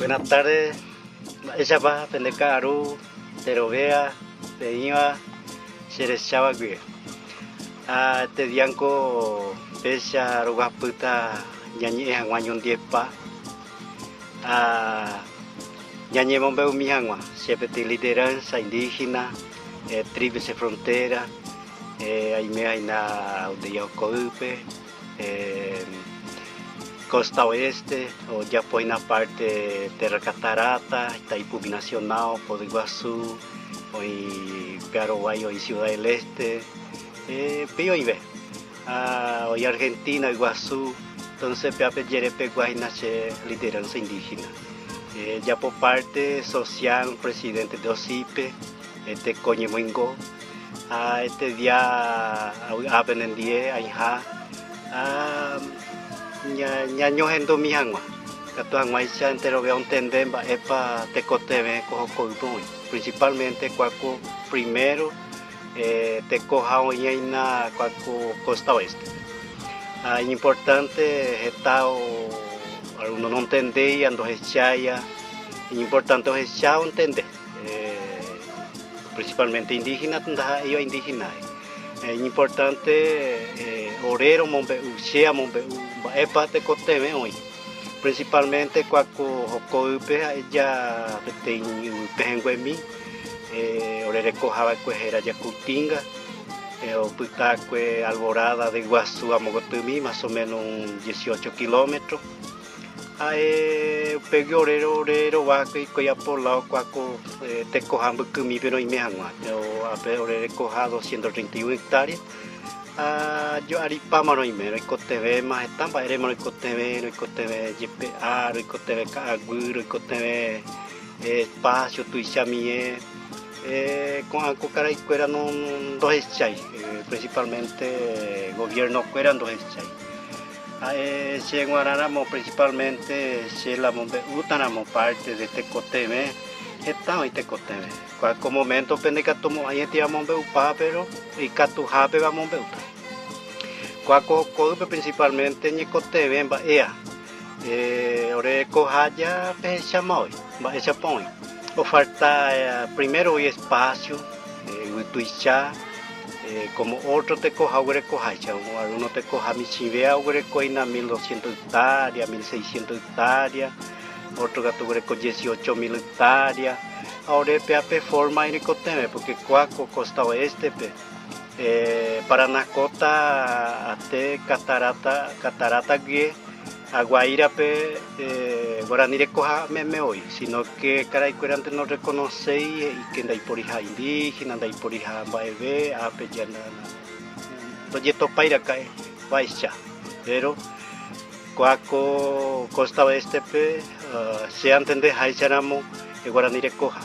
Buenas tardes, ella va a Pendecaru, Terovea, Peña, Xerexabagüe. Te dianco, Pesha, Rogaputa, Ñañe, Anguañón Diepa, Ñañe Bombeu Miangua, Siempre lideranza indígena, tribus de frontera, Aimea Ina, Udeyacoupe, Costa Oeste, o ya por una parte Terra Catarata, Itaipu Binacional, Foz do Iguazú, hoy Paraguay, hoy Ciudad del Este, Pioibe, hoy Argentina, Iguazú, entonces Peape Yerepe Guaynache, lideranza indígena. Ya por parte social, presidente de OSIPE, Coñemuingo, este día, Abenendie, Aija, Ñaño Hendo Miangua, Catuan Maisha entero veo un tendemba, epa tecoteve, cojo coibui, principalmente cuaco primero, te coja oñaina cuaco Costa Oeste. Importante estado, uno no entende y ando hechaya, importante hechao entende, principalmente indígena, tunda yo indígena. Importante orero mombe ushea mombe epa te coteme hoy principalmente cuaco hocoipe ella ten penguemi orere cojaba cuejera yacutinga o putacue Alborada de Iguazú a Mogotumi más o menos 18 kilómetros. Pegué orero vaca y coya por lado cuaco te cojamba que mi pero y me angua o a orere coja 231 hectáreas. Yo aripama no imero y coteve más están para eremos y coteve GPA y coteve cagüiro y coteve espacio tuichamie con algo cara y cuera no dos echay principalmente gobierno cueran dos echay. Si en Guararamo principalmente si la mombe utanamo parte de Tecoteme estamos en Tecoteme cualquier momento pendeca tomo ahí te mombe upa pero y catujape va mombe uta cuaco cope principalmente ni Coteme va ea ore cojaya pecha moi va esa point o falta primero y espacio tuicha como otro te coja ure cojacha, uno te coja mi chivea ure coina 1200 hectáreas, 1600 hectáreas, otro gato ure con 18.000 hectáreas, ahora peape forma y coteme porque cuaco Costa Oeste Paranacota hasta catarata guie Aguaira pe Guaraní de coja me hoy, sino que caray cuerante no reconoce y que andai por hija indígena, andai por hija baebe, ape ya proyecto paira cae, baixa, pero cuaco Costa Oeste pe se entiende haicharamo Guaraní de coja,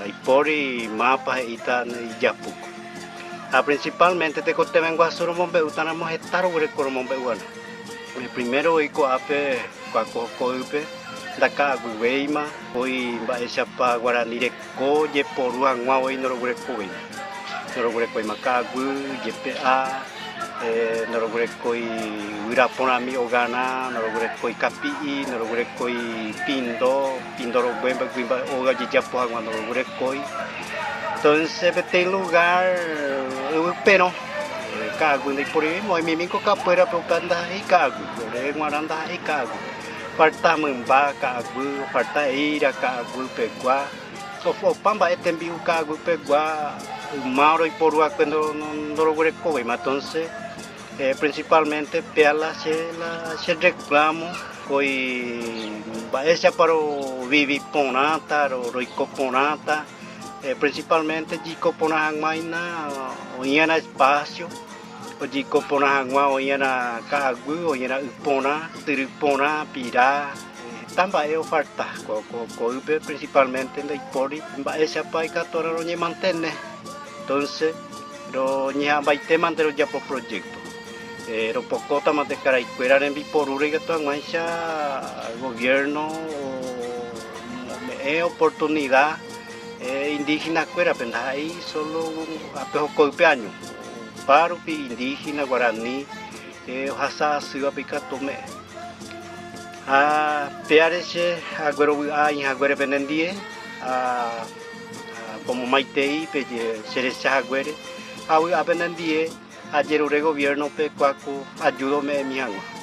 la ipori mapa y tan y yapuco. Principalmente te coste vengo a solo mombe utanamos estar ure con mombe guana. Primero hoy coape cuaco coipe daca gueima hoy va esa pa Guaraní de coye por uangua hoy no lo gure coi macagu GPA no lo gure coi uraponami ogana no lo gure coi capi no lo gure coi pindo lo guimba oga jijapo agua no lo gure coi entonces tem lugar pero cago de por aí moi mimico capoeira para panda e cago ore guaranda e cago farta mamba cago farta ira cago pegua só for pamba etembi o cago pegua o mauro e porua quando não logrei coi mas entonces principalmente pela se reclamo coi essa para o vivi ponata o roico ponata principalmente de coponang maina oiana espaço o de coponang ma oiana cagu oiana upona tripona pira também eu farta coipe principalmente na ipori essa pai catora não mantene entonces lo nya vai te mantero já pro projeto ro pocota mas de cara cuidar en biporure que tu mancha gobierno oportunidad indígena cuera penda ahí solo apejo coipeaño paro indígena Guaraní hasa siga pica tome Peareche, agüero hay agüere pendendie, como maitei, peye, serecha agüere, awi apendendie, ayer ure gobierno pe cuaco, ayúdame mi agua.